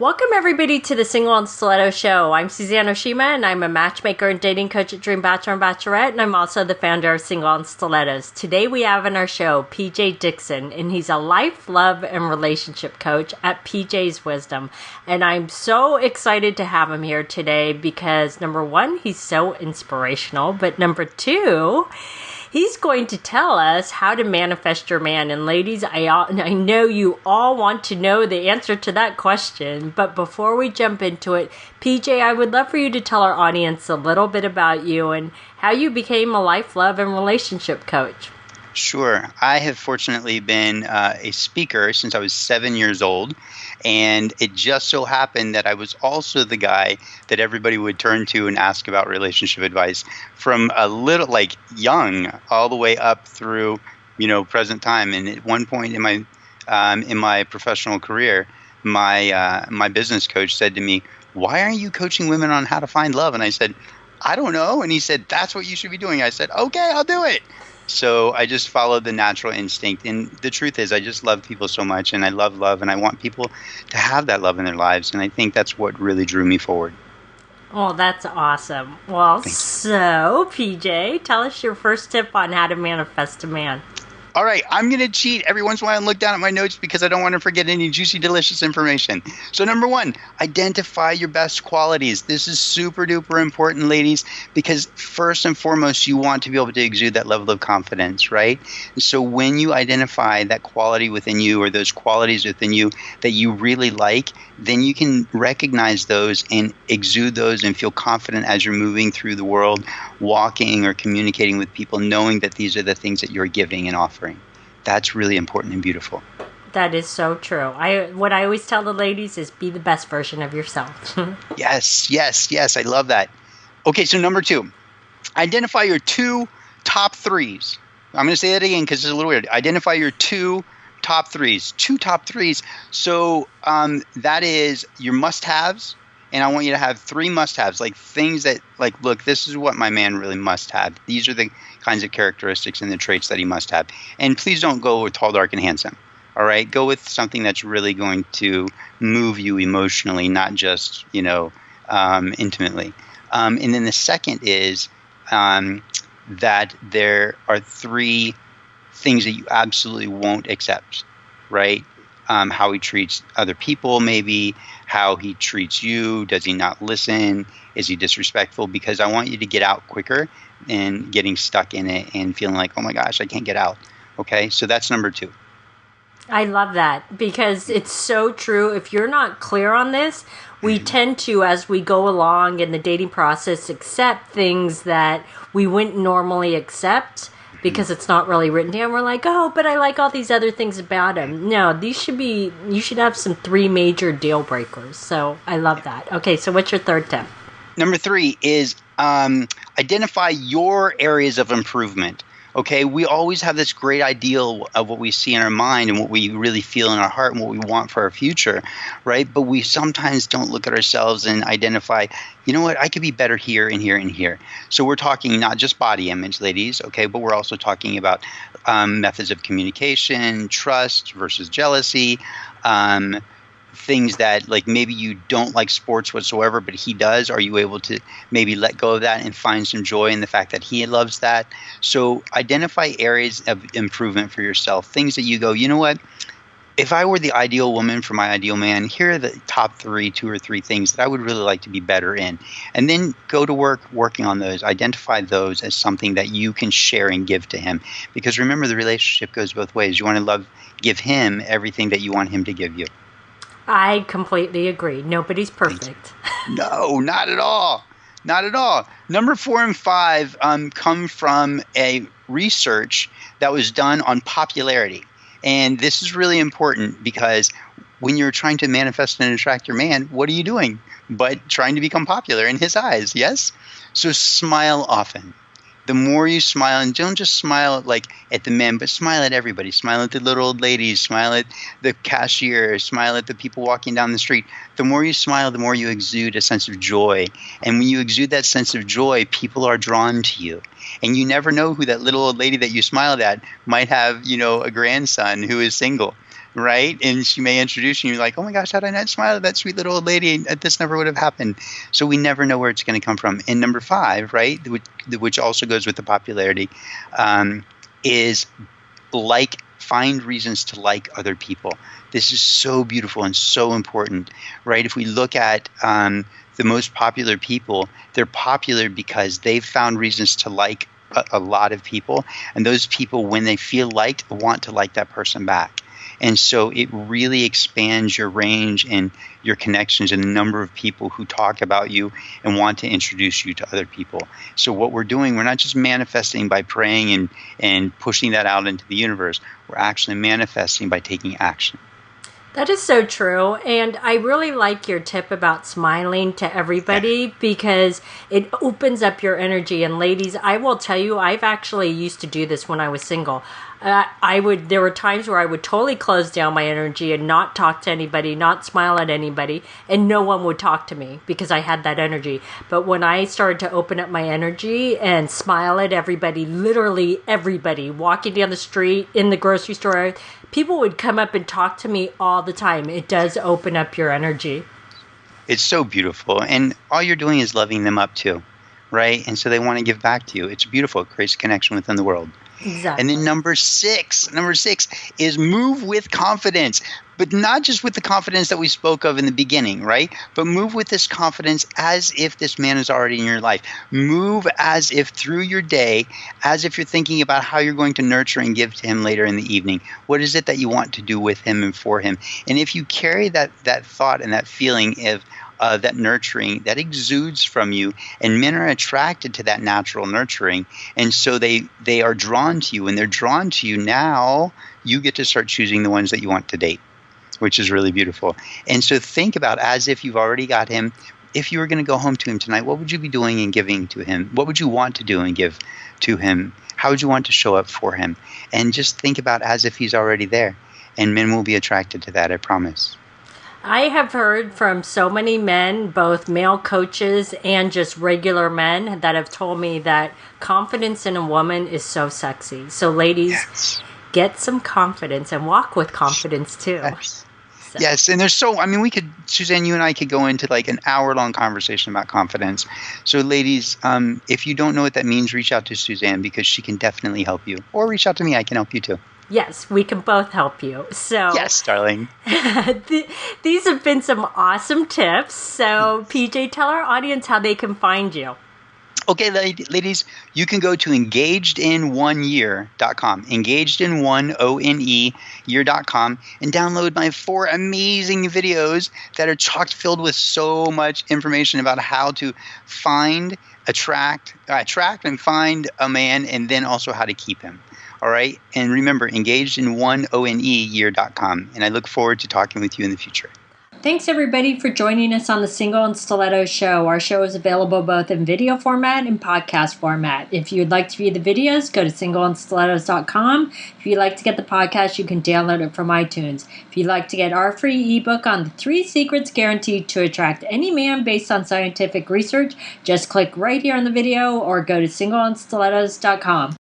Welcome, everybody, to the Single and Stiletto Show. I'm Suzanne Oshima, and I'm a matchmaker and dating coach at Dream Bachelor and Bachelorette, and I'm also the founder of Single and Stilettos. Today, we have on our show PJ Dixon, and he's a life, love, and relationship coach at PJ's Wisdom. And I'm so excited to have him here today because, number one, he's so inspirational, but number two, he's going to tell us how to manifest your man. And ladies, I know you all want to know the answer to that question. But before we jump into it, PJ, I would love for you to tell our audience a little bit about you and how you became a life, love, and relationship coach. Sure. I have fortunately been a speaker since I was 7 years old. And it just so happened that I was also the guy that everybody would turn to and ask about relationship advice from a little, like young, all the way up through, present time. And at one point in my professional career, my business coach said to me, "Why aren't you coaching women on how to find love?" And I said, "I don't know." And he said, "That's what you should be doing." I said, "Okay, I'll do it." So I just followed the natural instinct. And the truth is, I just love people so much, and I love love, and I want people to have that love in their lives. And I think that's what really drew me forward. Well, that's awesome. Well, so PJ, tell us your first tip on how to manifest a man. All right, I'm going to cheat every once in a while and look down at my notes because I don't want to forget any juicy, delicious information. So number one, identify your best qualities. This is super duper important, ladies, because first and foremost, you want to be able to exude that level of confidence, right? So when you identify that quality within you or those qualities within you that you really like, then you can recognize those and exude those and feel confident as you're moving through the world, walking or communicating with people, knowing that these are the things that you're giving and offering. That's really important and beautiful. That is so true. What I always tell the ladies is be the best version of yourself. Yes. I love that. Okay, so number two, identify your two top threes. I'm going to say that again because it's a little weird. Identify your two top threes. Two top threes. So that is your must-haves. And I want you to have three must-haves, like things that, like, look, this is what my man really must have. These are the kinds of characteristics and the traits that he must have. And please don't go with tall, dark, and handsome. All right? Go with something that's really going to move you emotionally, not just, intimately. And then the second is that there are three things that you absolutely won't accept, right? How he treats other people, maybe how he treats you. Does he not listen? Is he disrespectful? Because I want you to get out quicker than getting stuck in it and feeling like, oh my gosh, I can't get out. Okay, so that's number two. I love that because it's so true. If you're not clear on this, we tend to, as we go along in the dating process, accept things that we wouldn't normally accept because it's not really written down. We're like, oh, but I like all these other things about him. No, you should have some three major deal breakers. So I love that. Okay, so what's your third tip? Number three is identify your areas of improvement. Okay, we always have this great ideal of what we see in our mind and what we really feel in our heart and what we want for our future, right? But we sometimes don't look at ourselves and identify, you know what, I could be better here and here and here. So we're talking not just body image, ladies, okay, but we're also talking about methods of communication, trust versus jealousy, things that, like, maybe you don't like sports whatsoever, but he does. Are you able to maybe let go of that and find some joy in the fact that he loves that? So identify areas of improvement for yourself, things that you go, you know what? If I were the ideal woman for my ideal man, here are the top two or three things that I would really like to be better in. And then go to work working on those. Identify those as something that you can share and give to him. Because remember, the relationship goes both ways. You want to give him everything that you want him to give you. I completely agree. Nobody's perfect. No, not at all. Not at all. Number 4 and 5 come from a research that was done on popularity. And this is really important because when you're trying to manifest and attract your man, what are you doing but trying to become popular in his eyes? Yes? So smile often. The more you smile, and don't just smile like at the men, but smile at everybody. Smile at the little old ladies. Smile at the cashier. Smile at the people walking down the street. The more you smile, the more you exude a sense of joy. And when you exude that sense of joy, people are drawn to you. And you never know who that little old lady that you smiled at might have, a grandson who is single. right? And she may introduce you, and you're like, oh my gosh, how did I not smile at that sweet little old lady? This never would have happened. So we never know where it's going to come from. And number 5, right, which also goes with the popularity, is find reasons to like other people. This is so beautiful and so important, right? If we look at the most popular people, they're popular because they've found reasons to like a lot of people. And those people, when they feel liked, want to like that person back. And so it really expands your range and your connections and the number of people who talk about you and want to introduce you to other people. So what we're doing, we're not just manifesting by praying and pushing that out into the universe. We're actually manifesting by taking action. That is so true. And I really like your tip about smiling to everybody because it opens up your energy. And ladies, I will tell you, I've actually used to do this when I was single. There were times where I would totally close down my energy and not talk to anybody, not smile at anybody, and no one would talk to me because I had that energy. But when I started to open up my energy and smile at everybody, literally everybody, walking down the street, in the grocery store, people would come up and talk to me all the time. It does open up your energy. It's so beautiful. And all you're doing is loving them up too, right? And so they want to give back to you. It's beautiful. It creates a connection within the world. Exactly. And then number six is move with confidence, but not just with the confidence that we spoke of in the beginning, right? But move with this confidence as if this man is already in your life. Move as if through your day, as if you're thinking about how you're going to nurture and give to him later in the evening. What is it that you want to do with him and for him? And if you carry that thought and that feeling of that nurturing, that exudes from you, and men are attracted to that natural nurturing, and so they are drawn to you. When they're drawn to you, now you get to start choosing the ones that you want to date, which is really beautiful. And so think about as if you've already got him. If you were going to go home to him tonight, what would you be doing and giving to him? What would you want to do and give to him? How would you want to show up for him? And just think about as if he's already there. And men will be attracted to that, I promise. I have heard from so many men, both male coaches and just regular men, that have told me that confidence in a woman is so sexy. So ladies, Get some confidence and walk with confidence too. Yes. So. Yes, and there's Suzanne, you and I could go into like an hour-long conversation about confidence. So ladies, if you don't know what that means, reach out to Suzanne because she can definitely help you. Or reach out to me, I can help you too. Yes, we can both help you. So yes, darling. These have been some awesome tips. So PJ, tell our audience how they can find you. Okay, ladies, you can go to engagedin1year.com, engagedin1year.com, and download my 4 amazing videos that are chock filled with so much information about how to attract and find a man, and then also how to keep him. All right. And remember, engagedin1year.com. And I look forward to talking with you in the future. Thanks, everybody, for joining us on the Single and Stiletto Show. Our show is available both in video format and podcast format. If you'd like to view the videos, go to singleandstilettos.com. If you'd like to get the podcast, you can download it from iTunes. If you'd like to get our free ebook on the 3 secrets guaranteed to attract any man based on scientific research, just click right here on the video or go to singleandstilettos.com.